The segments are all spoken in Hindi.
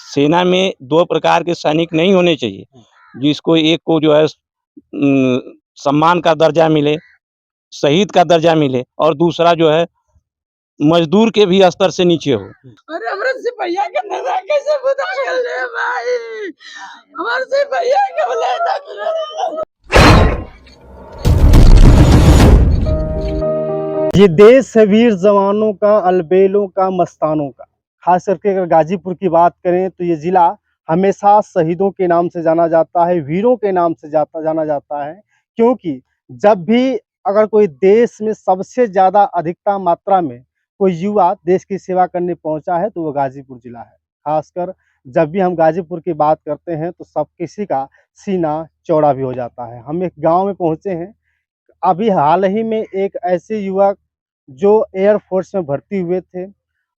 सेना में 2 प्रकार के सैनिक नहीं होने चाहिए, जिसको एक को जो है सम्मान का दर्जा मिले, शहीद का दर्जा मिले और दूसरा जो है मजदूर के भी स्तर से नीचे हो। अरे हमारे सिपहिया के नजर कैसे पता चल रहे भाई, हमारे सिपहिया के बोले ये देश है वीर जवानों का, अलबेलों का, मस्तानों का। खास करके अगर गाजीपुर की बात करें तो ये ज़िला हमेशा शहीदों के नाम से जाना जाता है, वीरों के नाम से जाना जाता है। क्योंकि जब भी अगर कोई देश में सबसे ज़्यादा अधिकता मात्रा में कोई युवा देश की सेवा करने पहुंचा है तो वो गाजीपुर ज़िला है। खासकर जब भी हम गाजीपुर की बात करते हैं तो सब किसी का सीना चौड़ा भी हो जाता है। हम एक गाँव में पहुँचे हैं, अभी हाल ही में एक ऐसे युवक जो एयरफोर्स में भर्ती हुए थे,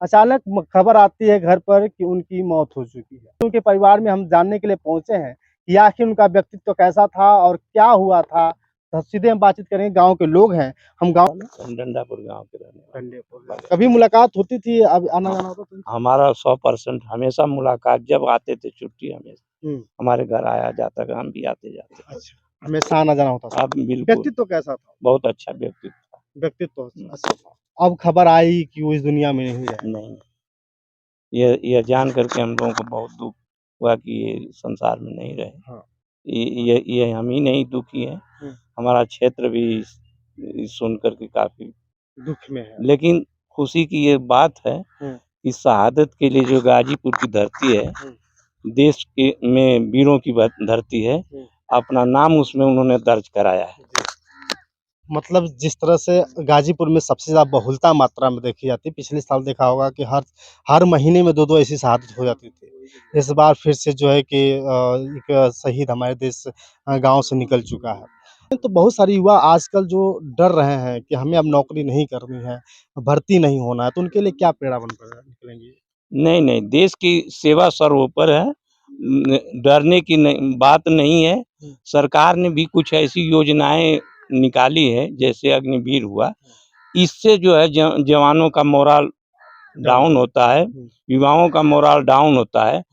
अचानक खबर आती है घर पर कि उनकी मौत हो चुकी है। उनके परिवार में हम जानने के लिए पहुंचे हैं कि आखिर उनका व्यक्तित्व कैसा था और क्या हुआ था। तो सीधे हम बातचीत करेंगे, गांव के लोग हैं। हम गांव डंडापुर गांव के रहने वाले। कभी मुलाकात होती थी, अब आना जाना होता था? हमारा 100% हमेशा मुलाकात, जब आते थे छुट्टी हमेशा हमारे घर आया जाता था, हम भी आते जाते। अच्छा, हमेशा आना जाना होता था। अब बिल्कुल। व्यक्तित्व कैसा था? बहुत अच्छा व्यक्तित्व था। व्यक्तित्व अच्छा था। अब खबर आई कि वो इस दुनिया में नहीं रहे। नहीं, ये जान करके हम लोगों को बहुत दुख हुआ कि ये संसार में नहीं रहे। हाँ। ये हम ही नहीं दुखी हैं, हमारा क्षेत्र भी सुन करके काफी दुख में है। लेकिन खुशी की ये बात है कि शहादत के लिए जो गाजीपुर की धरती है, देश के में वीरों की धरती है, अपना नाम उसमें उन्होंने दर्ज कराया है। मतलब जिस तरह से गाजीपुर में सबसे ज़्यादा बहुलता मात्रा में देखी जाती है, पिछले साल देखा होगा कि हर महीने में 2-2 ऐसी शहादत हो जाती थी। इस बार फिर से जो है कि एक शहीद हमारे देश गाँव से निकल चुका है। तो बहुत सारे युवा आजकल जो डर रहे हैं कि हमें अब नौकरी नहीं करनी है, भर्ती नहीं होना है, तो उनके लिए क्या प्रेरणा बनकर निकलेंगे? नहीं, देश की सेवा सर्वोपर है, डरने की बात नहीं है। सरकार ने भी कुछ ऐसी योजनाएं निकाली है, जैसे अग्निवीर हुआ, इससे जो है जवानों का मोरल डाउन होता है, युवाओं का मोरल डाउन होता है।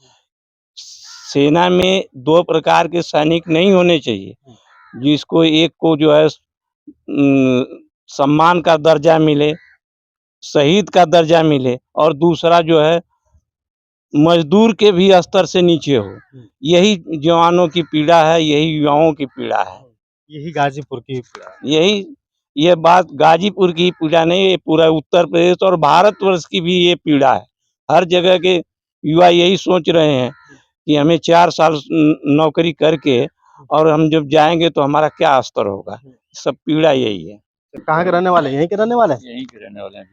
सेना में 2 प्रकार के सैनिक नहीं होने चाहिए, जिसको एक को जो है सम्मान का दर्जा मिले, शहीद का दर्जा मिले और दूसरा जो है मजदूर के भी स्तर से नीचे हो। यही जवानों की पीड़ा है, यही युवाओं की पीड़ा है, यही गाजीपुर की पीड़ा है। यही ये बात गाजीपुर की पीड़ा नहीं, ये पूरा उत्तर प्रदेश और भारतवर्ष की भी ये पीड़ा है। हर जगह के युवा यही सोच रहे हैं कि हमें 4 साल नौकरी करके और हम जब जाएंगे तो हमारा क्या स्तर होगा। सब पीड़ा यही है। कहाँ के रहने वाले? यहीं के रहने वाले हैं? यहीं के रहने वाले हैं।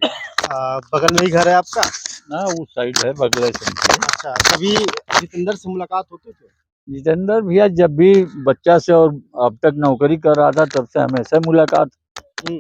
बगल में ही घर है आपका? ना उस साइड है बगल से। अच्छा, कभी जितेंद्र से मुलाकात होती थी? जितेंद्र भैया जब भी बच्चा से और अब तक नौकरी कर रहा था तब से हमेशा मुलाकात हम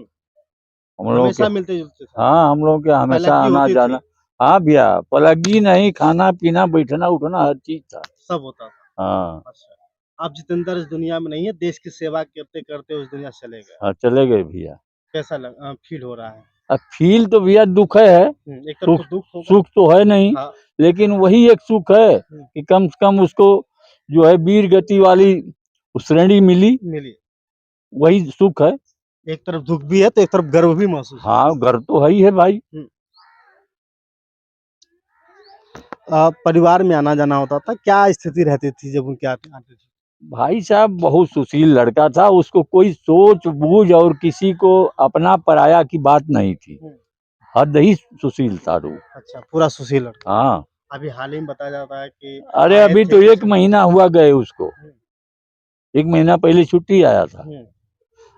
लोग हमेशा के। मिलते जुलते थे। हाँ, हम लोग के हमेशा पलक की आना होती जाना। थी? हाँ भैया, पलगी नहीं, खाना पीना बैठना उठना हर चीज था। सब होता था। हाँ। अच्छा, अब जितेंद्र इस दुनिया में नहीं है, देश की सेवा करते करते उस दुनिया से चले गए। हाँ, चले गए भैया। कैसा फील हो रहा है? अब फील तो भैया दुख है, एक तरफ तो दुख होगा। सुख तो है नहीं। हाँ। लेकिन वही एक सुख है कि कम से कम उसको जो है वीर गति वाली श्रेणी मिली, वही सुख है। एक तरफ दुख भी है तो एक तरफ गर्व भी महसूस। हाँ, गर्व तो है ही है भाई। परिवार में आना जाना होता था, क्या स्थिति रहती थी जब उनके आते थे? भाई साहब बहुत सुशील लड़का था, उसको कोई सोच बूझ और किसी को अपना पराया की बात नहीं थी, हद ही सुशील था वो। अच्छा, पूरा सुशील लड़का। हाँ। अभी हाल ही में बताया जाता है कि अरे अभी तो 1 महीना हुआ गए उसको, 1 महीना पहले छुट्टी आया था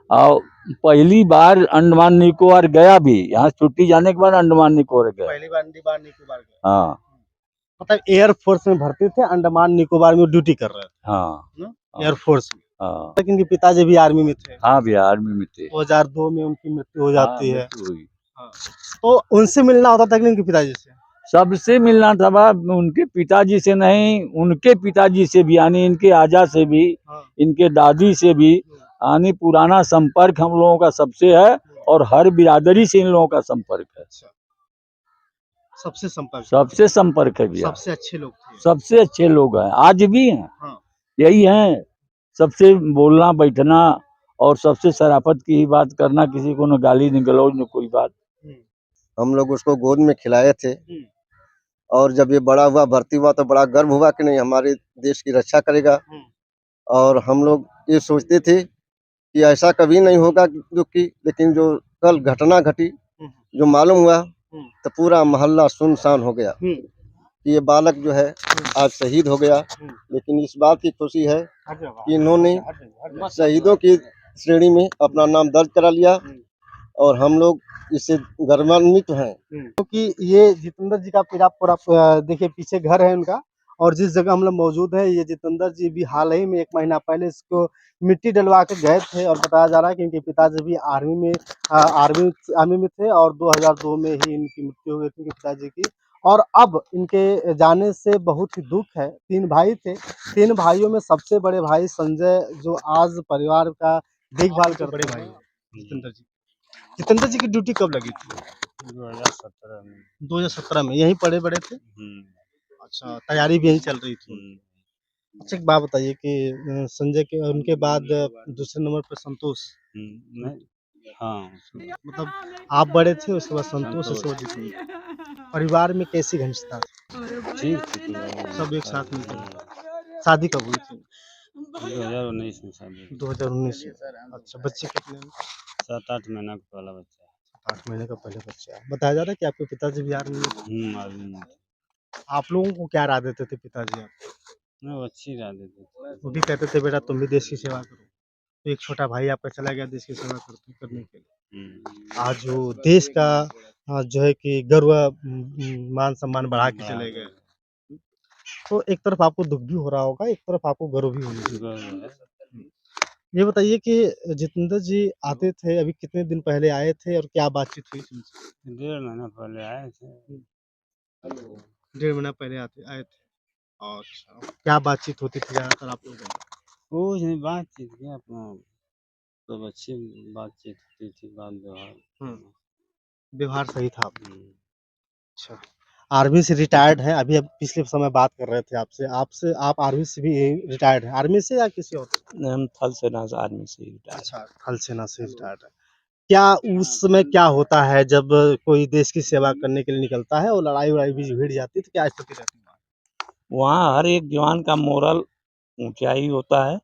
और पहली बार अंडमान निकोबार गया भी। यहाँ छुट्टी जाने के बाद अंडमान निकोबार गया। पहली बार अंडमान निकोबार गया। हाँ, मतलब एयरफोर्स में भर्ती थे, अंडमान निकोबार में ड्यूटी कर रहे थे। हाँ, एयरफोर्स में। हाँ। लेकिन इनके पिताजी भी आर्मी में थे। हाँ भैया, आर्मी में थे। 2002 में उनकी मृत्यु हो जाती है। हाँ। तो उनसे मिलना होता था कि इनके पिताजी से? सबसे मिलना था बाप, उनके पिताजी से नहीं, उनके पिताजी से भी, यानी इनके आजा से भी, इनके दादी से भी, यानी पुराना संपर्क हम लोगों का सबसे है और हर बिरादरी से इन लोगों का संपर्क है। सबसे संपर्क है भैया, सबसे अच्छे लोग थे। सबसे अच्छे लोग हैं, आज भी हैं, हाँ। यही हैं, सबसे बोलना बैठना और सबसे शराफत की ही बात करना, किसी को न गाली न गलौज न कोई बात। हम लोग उसको गोद में खिलाए थे और जब ये बड़ा हुआ, भर्ती हुआ, तो बड़ा गर्व हुआ कि नहीं हमारे देश की रक्षा करेगा। और हम लोग ये सोचते थे कि ऐसा कभी नहीं होगा लेकिन जो कल घटना घटी, जो मालूम हुआ, तो पूरा मोहल्ला सुनसान हो गया कि ये बालक जो है आज शहीद हो गया। लेकिन इस बात की खुशी है कि इन्होंने शहीदों की श्रेणी में अपना नाम दर्ज करा लिया और हम लोग इससे गर्वान्वित हैं। क्योंकि ये जितेंद्र जी का पूरा देखिए पीछे घर है उनका, और जिस जगह हम लोग मौजूद है, ये जितेंद्र जी भी हाल ही में 1 महीना पहले इसको मिट्टी डलवा के गए थे, और बताया जा रहा है कि इनके पिताजी भी आर्मी में थे और 2002 में ही इनकी मृत्यु हो गई थी इनके पिताजी की। और अब इनके जाने से बहुत ही दुख है। 3 भाई थे, 3 भाइयों में सबसे बड़े भाई संजय जो आज परिवार का देखभाल करते हैं, जितेंद्र जी की ड्यूटी कब लगी थी? 2017 में। 2017 में यहीं पढ़े बड़े थे? अच्छा, तैयारी भी यहीं चल रही थी। अच्छा, एक बात बताइए कि संजय के उनके बाद दूसरे नंबर पर संतोष। हाँ, मतलब आप बड़े थे, उसके बाद संतोष, उसके बाद जितेंद्र। परिवार में कैसी घनिष्ठता थी? ठीक सब एक साथ में थे। शादी कब हुई थी? 2019 में शादी। 2019 में। अच्छा, बच्चे कितने हैं? 7-8 महीना का पहला बच्चा है। 8 महीने का पहले बच्चा है। बताया जा रहा है कि आपके पिताजी भी आर्मी में थे। आर्मी में थे। आप लोगों को क्या राय देते थे पिताजी आपके? वो अच्छी राह देते थे। वो भी कहते थे बेटा तुम भी देश की सेवा करो। तो एक छोटा भाई आपका चला गया देश की सेवा करने के लिए। आज वो देश का जो है कि गर्व मान सम्मान बढ़ा के चले गए। तो एक तरफ आपको दुख भी हो रहा होगा, एक तरफ आपको गर्व भी होना चाहिए। ये बताइए कि जितेंद्र जी आते थे, अभी कितने दिन पहले आए थे और क्या बातचीत हुई थी उनसे? 1.5 महीना पहले आए थे। 1.5 महीना पहले आए थे। अच्छा, क्या बातचीत होती थी ज़्यादातर आप लोगों की? कुछ नहीं, बातचीत क्या अपना सब अच्छी बातचीत होती थी, बात व्यवहार। व्यवहार सही था आपका। अच्छा, आर्मी से रिटायर्ड हैं, अभी अब पिछले समय बात कर रहे थे आपसे आप आर्मी से भी रिटायर्ड हैं, आर्मी से या किसी और से? हम थल सेना से आर्मी से ही रिटायर। अच्छा, थल सेना से रिटायर्ड है। क्या उस समय क्या होता है जब कोई देश की सेवा करने के लिए निकलता है और लड़ाई-वड़ाई भी भिड़ जाती है, तो क्या स्थिति रहती है? वहाँ हर एक जवान का मोरल ऊंचाई होता है,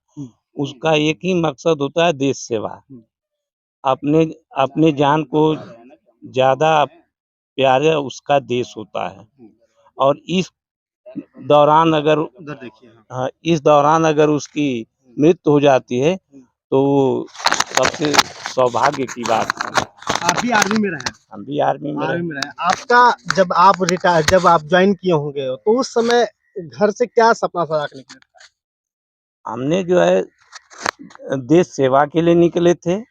उसका एक ही मकसद होता है देश सेवा। अपने अपने जान को ज़्यादा प्यारा उसका देश होता है। और इस दौरान अगर उधर देखिए। हाँ, इस दौरान अगर उसकी मृत्यु हो जाती है तो सबसे सौभाग्य की बात है। आप भी आर्मी में रहे? हम भी आर्मी में रहे। आर्मी में रहे। आपका जब आप ज्वाइन किए होंगे तो उस समय घर से क्या सपना सजा के निकले? हमने जो है देश सेवा के लिए निकले थे।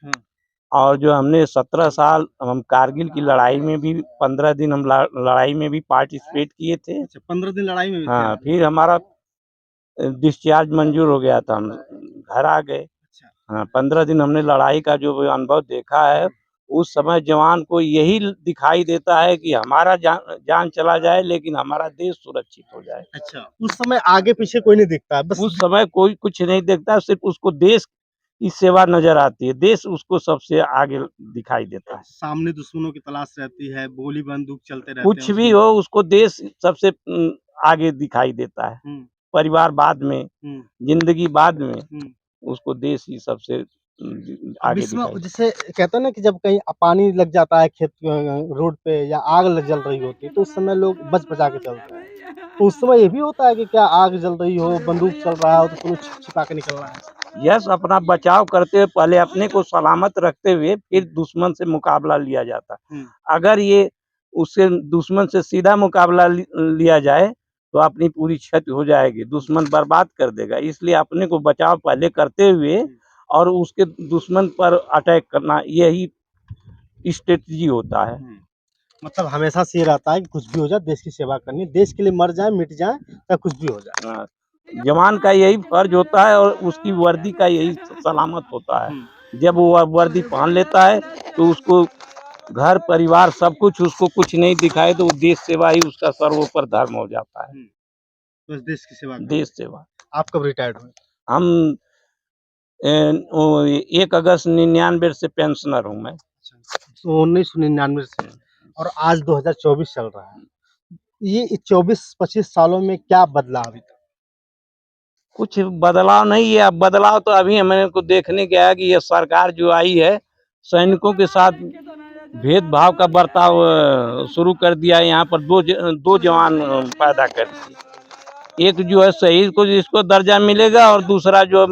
और जो हमने 17 साल हम कारगिल की लड़ाई में भी 15 दिन हम लड़ाई में भी पार्टिसिपेट किए थे। 15 दिन लड़ाई में भी थे? हाँ, फिर हमारा डिस्चार्ज मंजूर हो गया था, हम घर आ गए। हाँ, 15 दिन हमने लड़ाई का जो अनुभव देखा है, उस समय जवान को यही दिखाई देता है कि हमारा जान चला जाए लेकिन हमारा देश सुरक्षित हो जाए। अच्छा, उस समय आगे पीछे कोई नहीं दिखता है, बस उस समय कोई कुछ नहीं देखता, सिर्फ उसको देश की सेवा नजर आती है, देश उसको सबसे आगे दिखाई देता है। सामने दुश्मनों की तलाश रहती है, गोली बंदूक चलते रहते हैं। कुछ भी हो उसको देश सबसे आगे दिखाई देता है। परिवार बाद में, जिंदगी बाद में, उसको देश ही सबसे आगे दिखाई। जैसे कहते हैं ना कि जब कहीं पानी लग जाता है खेत रोड पे या आग जल रही होती है तो उस समय लोग बच बचा के चलते हैं। तो उस समय ये भी होता है कि क्या आग जल रही हो, बंदूक चल रहा हो तो तुम्हें छिपा के निकलना है? यस, अपना बचाव करते हुए पहले अपने को सलामत रखते हुए फिर दुश्मन से मुकाबला लिया जाता है। अगर ये उससे दुश्मन से सीधा मुकाबला लिया जाए तो अपनी पूरी क्षति हो जाएगी, दुश्मन बर्बाद कर देगा। इसलिए अपने को बचाव पहले करते हुए और उसके दुश्मन पर अटैक करना, यही स्ट्रेटजी होता है। मतलब हमेशा से ये रहता है कि कुछ भी हो जाए देश की सेवा करनी, देश के लिए मर जाए मिट जाए या कुछ भी हो जाए। हाँ, जवान का यही फर्ज होता है और उसकी वर्दी का यही सलामत होता है। जब वो वर्दी पहन लेता है तो उसको घर परिवार सब कुछ, उसको कुछ नहीं दिखाए तो वो देश सेवा ही उसका सर्वोपर धर्म हो जाता है। बस देश की सेवा करें। देश सेवा। आप कब रिटायर्ड हुए? हम 1 अगस्त 99 से पेंशनर हूँ मैं। तो 1999 से और आज 2024 चल रहा है। ये 24-25 सालों में क्या बदला अभी तक? कुछ बदलाव नहीं है। अब बदलाव तो अभी हमने को देखने के आया कि ये सरकार जो आई है, सैनिकों के साथ भेदभाव का बर्ताव शुरू कर दिया है। यहाँ पर दो जवान पैदा कर दिए। एक जो है शहीद को जिसको दर्जा मिलेगा और दूसरा जो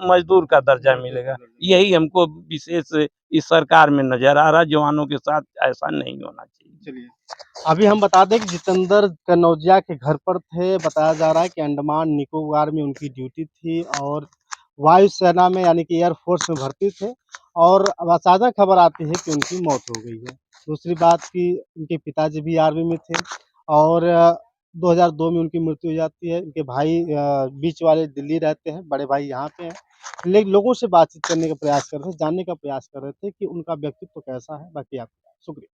मजदूर का दर्जा मिलेगा। यही हमको विशेष इस सरकार में नजर आ रहा है। जवानों के साथ ऐसा नहीं होना चाहिए। चलिए, अभी हम बता दें कि जितेंद्र कनौजिया के घर पर थे। बताया जा रहा है कि अंडमान निकोबार में उनकी ड्यूटी थी और वायुसेना में यानी कि एयरफोर्स में भर्ती थे और अब अचानक खबर आती है कि उनकी मौत हो गई है। दूसरी बात कि उनके पिताजी भी आर्मी में थे और 2002 में उनकी मृत्यु हो जाती है। उनके भाई बीच वाले दिल्ली रहते हैं, बड़े भाई यहाँ पे हैं। लेकिन लोगों से बातचीत करने का प्रयास कर रहे थे, जानने का प्रयास कर रहे थे कि उनका व्यक्तित्व कैसा है। बाकी आप शुक्रिया।